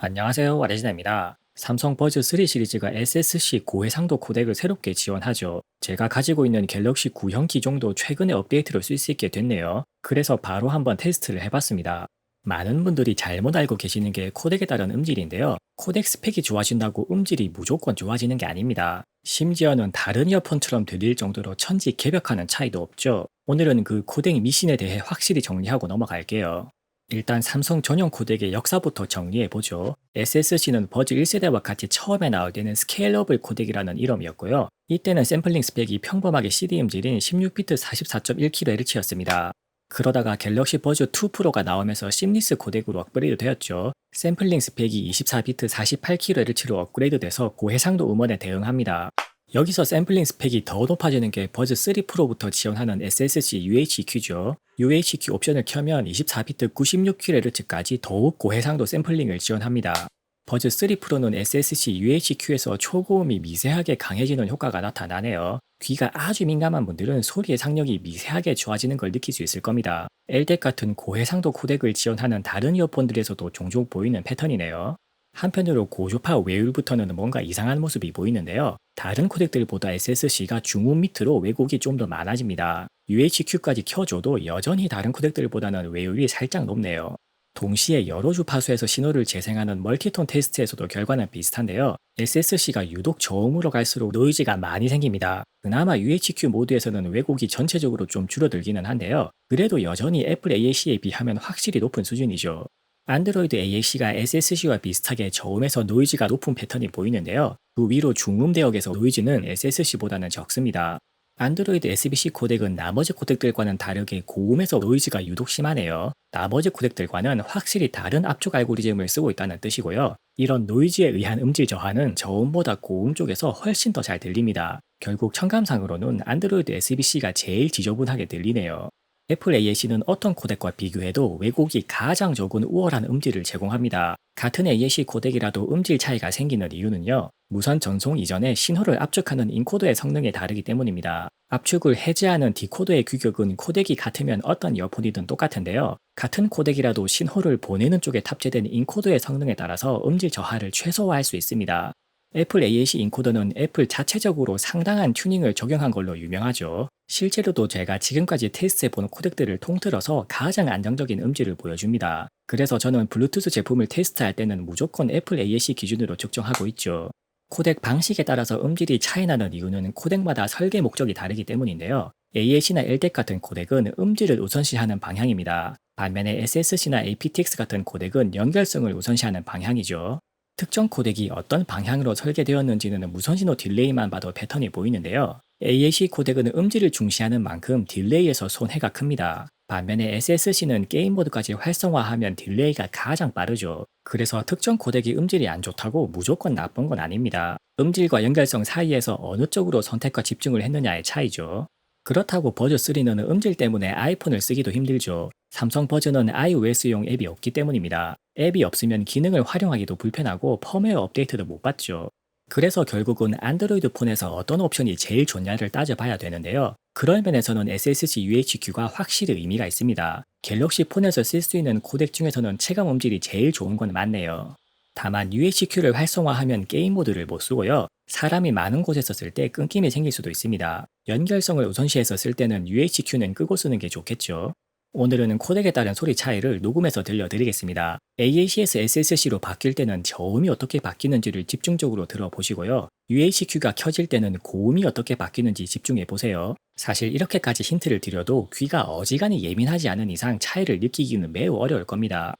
안녕하세요. 와레지나입니다. 삼성 버즈 3 시리즈가 SSC 고해상도 코덱을 새롭게 지원하죠. 제가 가지고 있는 갤럭시 9형 기종도 최근에 업데이트를 쓸 수 있게 됐네요. 그래서 바로 한번 테스트를 해봤습니다. 많은 분들이 잘못 알고 계시는 게 코덱에 따른 음질인데요. 코덱 스펙이 좋아진다고 음질이 무조건 좋아지는 게 아닙니다. 심지어는 다른 이어폰처럼 들릴 정도로 천지개벽하는 차이도 없죠. 오늘은 그 코덱 미신에 대해 확실히 정리하고 넘어갈게요. 일단 삼성 전용 코덱의 역사부터 정리해보죠. SSC는 버즈 1세대와 같이 처음에 나올 때는 스케일러블 코덱이라는 이름이었고요. 이때는 샘플링 스펙이 평범하게 CD 음질인 16비트 44.1kHz였습니다. 그러다가 갤럭시 버즈 2 프로가 나오면서 심리스 코덱으로 업그레이드 되었죠. 샘플링 스펙이 24비트 48kHz로 업그레이드 돼서 고해상도 음원에 대응합니다. 여기서 샘플링 스펙이 더 높아지는 게 버즈 3 프로부터 지원하는 SSC UHEQ죠. UHEQ 옵션을 켜면 24비트 96kHz까지 더욱 고해상도 샘플링을 지원합니다. 버즈 3 프로는 SSC UHQ에서 초고음이 미세하게 강해지는 효과가 나타나네요. 귀가 아주 민감한 분들은 소리의 상력이 미세하게 좋아지는 걸 느낄 수 있을 겁니다. LDEC 같은 고해상도 코덱을 지원하는 다른 이어폰들에서도 종종 보이는 패턴이네요. 한편으로 고주파 외율부터는 뭔가 이상한 모습이 보이는데요. 다른 코덱들보다 SSC가 중음 밑으로 왜곡이 좀 더 많아집니다. UHQ까지 켜줘도 여전히 다른 코덱들보다는 외율이 살짝 높네요. 동시에 여러 주파수에서 신호를 재생하는 멀티톤 테스트에서도 결과는 비슷한데요. SSC가 유독 저음으로 갈수록 노이즈가 많이 생깁니다. 그나마 UHQ 모드에서는 왜곡이 전체적으로 좀 줄어들기는 한데요. 그래도 여전히 애플 AAC에 비하면 확실히 높은 수준이죠. 안드로이드 AAC가 SSC와 비슷하게 저음에서 노이즈가 높은 패턴이 보이는데요. 그 위로 중음 대역에서 노이즈는 SSC보다는 적습니다. 안드로이드 SBC 코덱은 나머지 코덱들과는 다르게 고음에서 노이즈가 유독 심하네요. 나머지 코덱들과는 확실히 다른 압축 알고리즘을 쓰고 있다는 뜻이고요. 이런 노이즈에 의한 음질 저하는 저음보다 고음 쪽에서 훨씬 더 잘 들립니다. 결국 청감상으로는 안드로이드 SBC가 제일 지저분하게 들리네요. 애플 AAC는 어떤 코덱과 비교해도 왜곡이 가장 적은 우월한 음질을 제공합니다. 같은 AAC 코덱이라도 음질 차이가 생기는 이유는요. 무선 전송 이전에 신호를 압축하는 인코더의 성능이 다르기 때문입니다. 압축을 해제하는 디코더의 규격은 코덱이 같으면 어떤 이어폰이든 똑같은데요. 같은 코덱이라도 신호를 보내는 쪽에 탑재된 인코더의 성능에 따라서 음질 저하를 최소화할 수 있습니다. 애플 AAC 인코더는 애플 자체적으로 상당한 튜닝을 적용한 걸로 유명하죠. 실제로도 제가 지금까지 테스트해본 코덱들을 통틀어서 가장 안정적인 음질을 보여줍니다. 그래서 저는 블루투스 제품을 테스트할 때는 무조건 애플 AAC 기준으로 측정하고 있죠. 코덱 방식에 따라서 음질이 차이나는 이유는 코덱마다 설계 목적이 다르기 때문인데요. AAC나 LDEC 같은 코덱은 음질을 우선시하는 방향입니다. 반면에 SSC나 aptX 같은 코덱은 연결성을 우선시하는 방향이죠. 특정 코덱이 어떤 방향으로 설계되었는지는 무선신호 딜레이만 봐도 패턴이 보이는데요. AAC 코덱은 음질을 중시하는 만큼 딜레이에서 손해가 큽니다. 반면에 SSC는 게임 모드까지 활성화하면 딜레이가 가장 빠르죠. 그래서 특정 코덱이 음질이 안 좋다고 무조건 나쁜 건 아닙니다. 음질과 연결성 사이에서 어느 쪽으로 선택과 집중을 했느냐의 차이죠. 그렇다고 버즈3는 음질 때문에 아이폰을 쓰기도 힘들죠. 삼성 버즈는 iOS용 앱이 없기 때문입니다. 앱이 없으면 기능을 활용하기도 불편하고 펌웨어 업데이트도 못 받죠. 그래서 결국은 안드로이드 폰에서 어떤 옵션이 제일 좋냐를 따져봐야 되는데요. 그런 면에서는 SSC UHQ가 확실히 의미가 있습니다. 갤럭시 폰에서 쓸 수 있는 코덱 중에서는 체감 음질이 제일 좋은 건 맞네요. 다만 UHQ를 활성화하면 게임 모드를 못 쓰고요. 사람이 많은 곳에서 쓸 때 끊김이 생길 수도 있습니다. 연결성을 우선시해서 쓸 때는 UHQ는 끄고 쓰는 게 좋겠죠. 오늘은 코덱에 따른 소리 차이를 녹음해서 들려드리겠습니다. AAC에서 SSC로 바뀔 때는 저음이 어떻게 바뀌는지를 집중적으로 들어보시고요. UHQ가 켜질 때는 고음이 어떻게 바뀌는지 집중해보세요. 사실 이렇게까지 힌트를 드려도 귀가 어지간히 예민하지 않은 이상 차이를 느끼기는 매우 어려울 겁니다.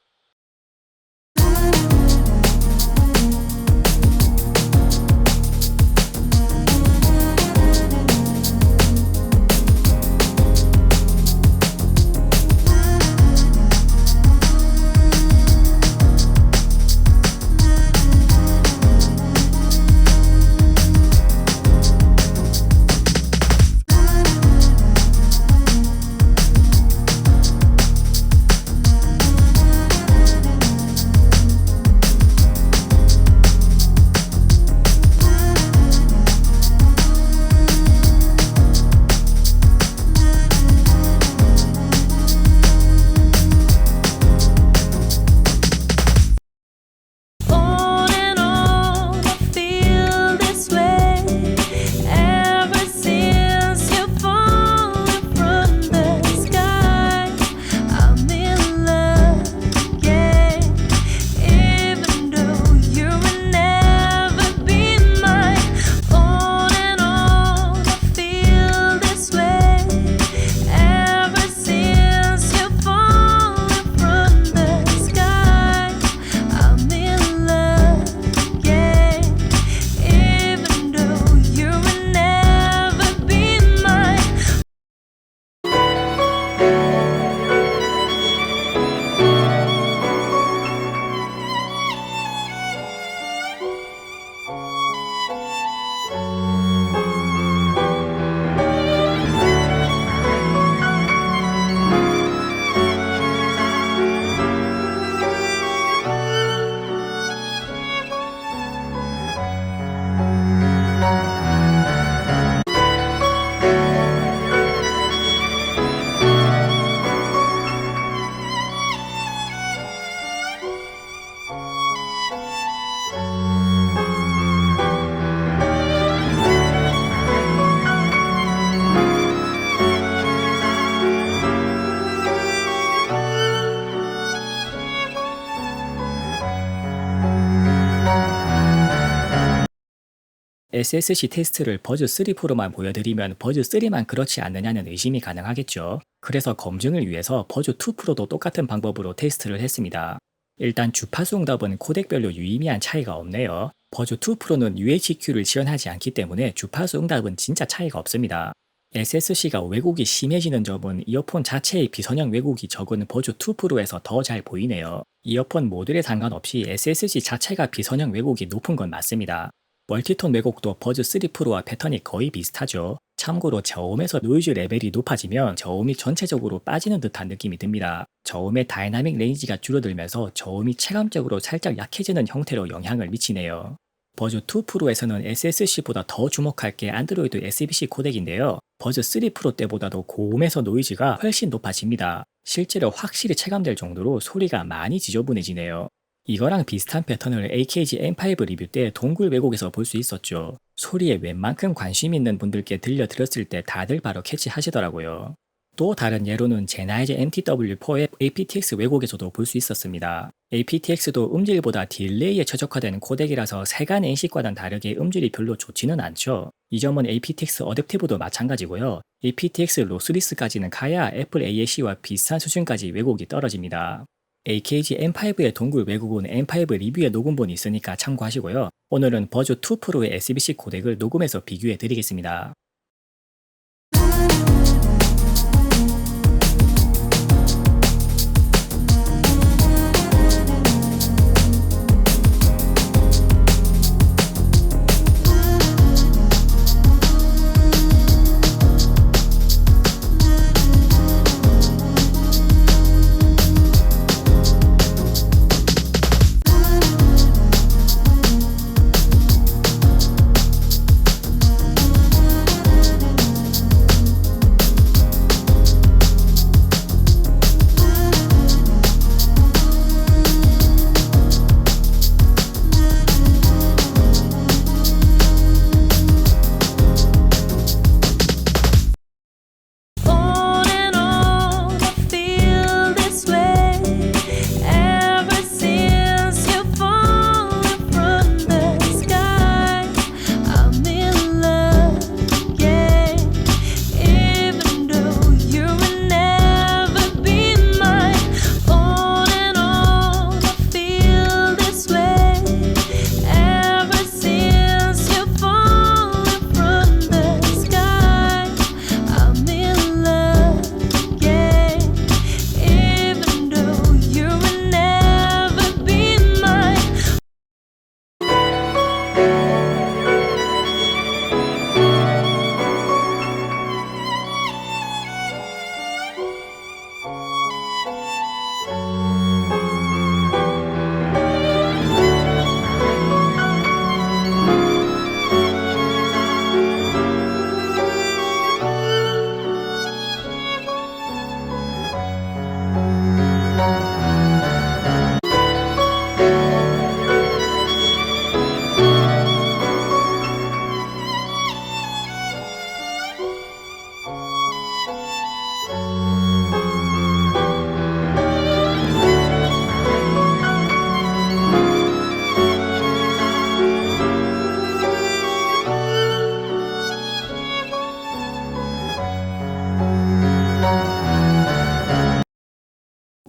SSC 테스트를 버즈 3 프로만 보여드리면 버즈 3만 그렇지 않느냐는 의심이 가능하겠죠. 그래서 검증을 위해서 버즈 2 프로도 똑같은 방법으로 테스트를 했습니다. 일단 주파수 응답은 코덱별로 유의미한 차이가 없네요. 버즈 2 프로는 UHQ를 지원하지 않기 때문에 주파수 응답은 진짜 차이가 없습니다. SSC가 왜곡이 심해지는 점은 이어폰 자체의 비선형 왜곡이 적은 버즈 2 프로에서 더 잘 보이네요. 이어폰 모델에 상관없이 SSC 자체가 비선형 왜곡이 높은 건 맞습니다. 멀티톤 왜곡도 버즈 3 프로와 패턴이 거의 비슷하죠. 참고로 저음에서 노이즈 레벨이 높아지면 저음이 전체적으로 빠지는 듯한 느낌이 듭니다. 저음의 다이나믹 레인지가 줄어들면서 저음이 체감적으로 살짝 약해지는 형태로 영향을 미치네요. 버즈 2 프로에서는 SSC보다 더 주목할 게 안드로이드 SBC 코덱인데요. 버즈 3 프로 때보다도 고음에서 노이즈가 훨씬 높아집니다. 실제로 확실히 체감될 정도로 소리가 많이 지저분해지네요. 이거랑 비슷한 패턴을 AKG M5 리뷰 때 동굴 왜곡에서 볼 수 있었죠. 소리에 웬만큼 관심 있는 분들께 들려드렸을 때 다들 바로 캐치하시더라고요. 또 다른 예로는 제나이제 MTW4의 aptX 왜곡에서도 볼 수 있었습니다. aptX도 음질보다 딜레이에 최적화된 코덱이라서 세간 NC과는 다르게 음질이 별로 좋지는 않죠. 이 점은 aptX 어댑티브도 마찬가지고요. aptX 로스리스까지는 가야 애플 AAC와 비슷한 수준까지 왜곡이 떨어집니다. AKG M5의 동굴 왜곡은 M5 리뷰에 녹음본이 있으니까 참고하시고요. 오늘은 버즈 2 프로의 SBC 코덱을 녹음해서 비교해 드리겠습니다.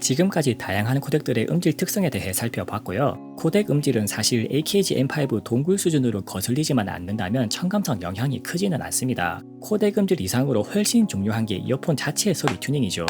지금까지 다양한 코덱들의 음질 특성에 대해 살펴봤고요. 코덱 음질은 사실 AKG M5 동굴 수준으로 거슬리지만 않는다면 청감성 영향이 크지는 않습니다. 코덱 음질 이상으로 훨씬 중요한 게 이어폰 자체의 소리 튜닝이죠.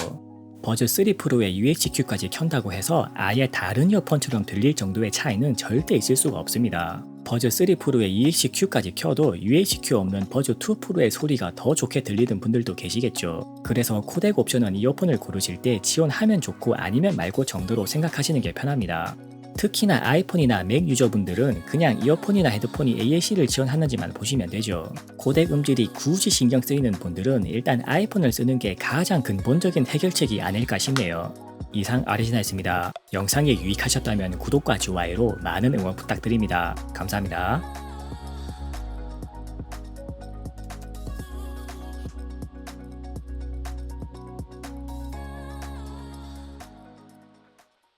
버즈 3 프로의 UHQ까지 켠다고 해서 아예 다른 이어폰처럼 들릴 정도의 차이는 절대 있을 수가 없습니다. 버즈 3 프로의 UHQ까지 켜도 UHQ 없는 버즈 2 프로의 소리가 더 좋게 들리는 분들도 계시겠죠. 그래서 코덱 옵션은 이어폰을 고르실 때 지원하면 좋고 아니면 말고 정도로 생각하시는 게 편합니다. 특히나 아이폰이나 맥 유저분들은 그냥 이어폰이나 헤드폰이 AAC를 지원하는지만 보시면 되죠. 코덱 음질이 굳이 신경 쓰이는 분들은 일단 아이폰을 쓰는 게 가장 근본적인 해결책이 아닐까 싶네요. 이상 아리지나였습니다. 영상이 유익하셨다면 구독과 좋아요로 많은 응원 부탁드립니다. 감사합니다.